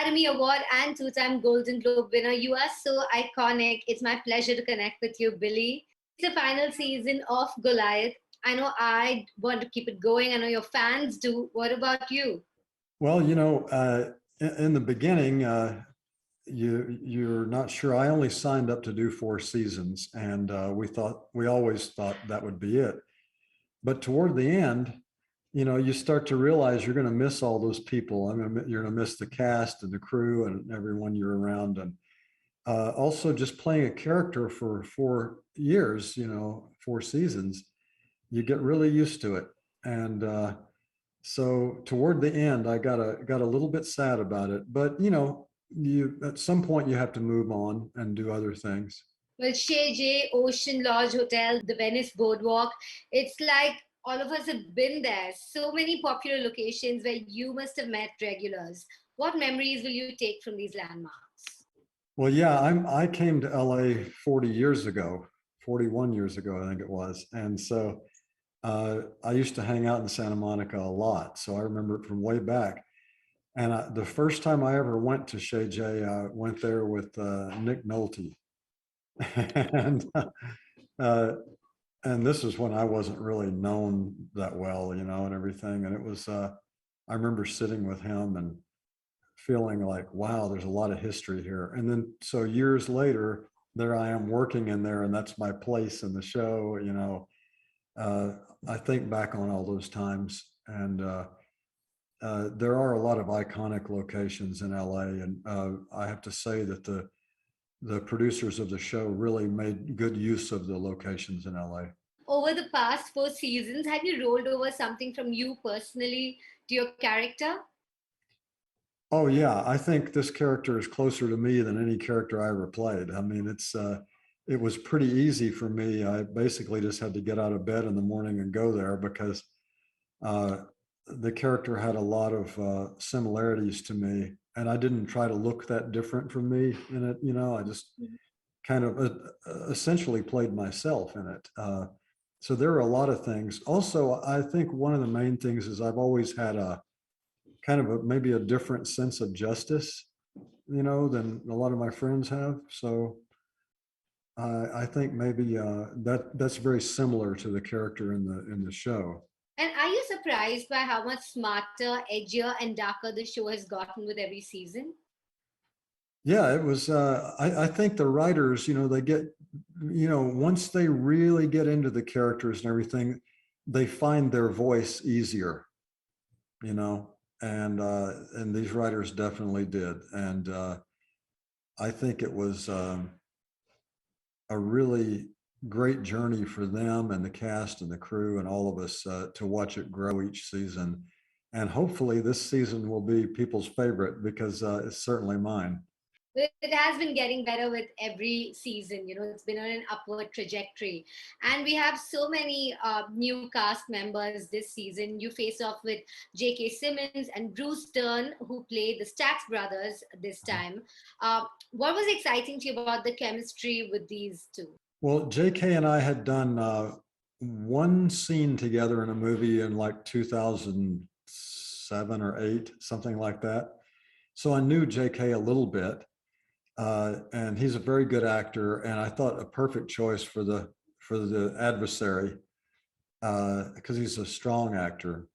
Academy Award and two-time Golden Globe winner. You are so iconic. It's my pleasure to connect with you, Billy. It's the final season of Goliath. I know I want to keep it going. I know your fans do. What about you? Well, in the beginning, you're not sure. I only signed up to do 4 seasons, and we always thought that would be it. But toward the end, you start to realize you're going to miss all those people. I mean, you're going to miss the cast and the crew and everyone you're around, and also just playing a character for 4 years, 4 seasons, you get really used to it. And so toward the end, I got a little bit sad about it, but you at some point you have to move on and do other things. Well, Shay J, Ocean Lodge Hotel, the Venice Boardwalk. It's like all of us have been there. So many popular locations where you must have met regulars. What memories will you take from these landmarks? Well, yeah, I came to LA 40 years ago, 41 years ago, I think it was. And so I used to hang out in Santa Monica a lot. So I remember it from way back. And the first time I ever went to Shay J, I went there with Nick Nolte. and and this is when I wasn't really known that well, and everything. And it was I remember sitting with him and feeling like, wow, there's a lot of history here. And then so years later, there I am working in there, and that's my place in the show. I think back on all those times, and there are a lot of iconic locations in LA, and I have to say that the producers of the show really made good use of the locations in LA. Over the past 4 seasons, have you rolled over something from you personally to your character? Oh yeah, I think this character is closer to me than any character I ever played. I mean, it was pretty easy for me. I basically just had to get out of bed in the morning and go there because the character had a lot of similarities to me, and I didn't try to look that different from me in it. I just kind of essentially played myself in it. So there are a lot of things. Also, I think one of the main things is I've always had a kind of maybe a different sense of justice, than a lot of my friends have. So I think maybe that's very similar to the character in the show. And are you surprised by how much smarter, edgier, and darker the show has gotten with every season? Yeah, it was. I think the writers, they get, once they really get into the characters and everything, they find their voice easier, and these writers definitely did. And I think it was a really great journey for them and the cast and the crew and all of us to watch it grow each season. And hopefully this season will be people's favorite because it's certainly mine. It has been getting better with every season. It's been on an upward trajectory. And we have so many new cast members this season. You face off with J.K. Simmons and Bruce Dern, who played the Stax brothers this time. What was exciting to you about the chemistry with these two? Well, J.K. and I had done one scene together in a movie in like 2007 or 8, something like that. So I knew J.K. a little bit. And he's a very good actor, and I thought a perfect choice for the adversary because he's a strong actor.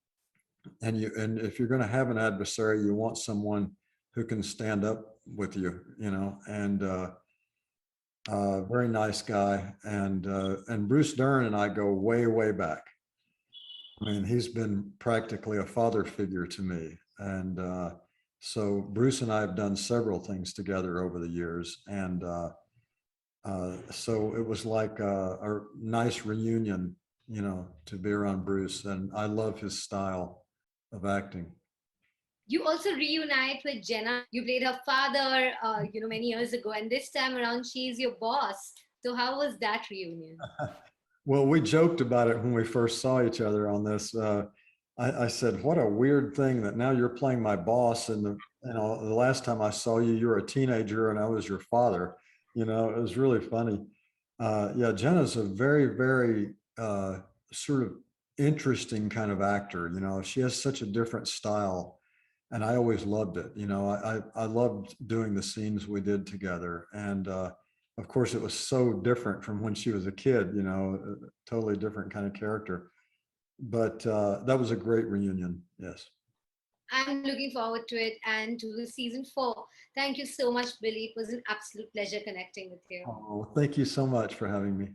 And if you're going to have an adversary, you want someone who can stand up with you, and very nice guy. And Bruce Dern and I go way, way back. I mean, he's been practically a father figure to me, and so Bruce and I have done several things together over the years, and so it was like a nice reunion, to be around Bruce, and I love his style of acting. You also reunite with Jenna. You played her father, many years ago, and this time around, she's your boss. So how was that reunion? Well, we joked about it when we first saw each other on this. I said, what a weird thing that now you're playing my boss. And the last time I saw you, you were a teenager and I was your father. It was really funny. Yeah, Jenna's a very, very sort of interesting kind of actor. She has such a different style. and I always loved it. You know, I loved doing the scenes we did together. And of course, it was so different from when she was a kid, you know, a totally different kind of character. But that was a great reunion. Yes. I'm looking forward to it and to the season 4. Thank you so much, Billy. It was an absolute pleasure connecting with you. Oh, thank you so much for having me.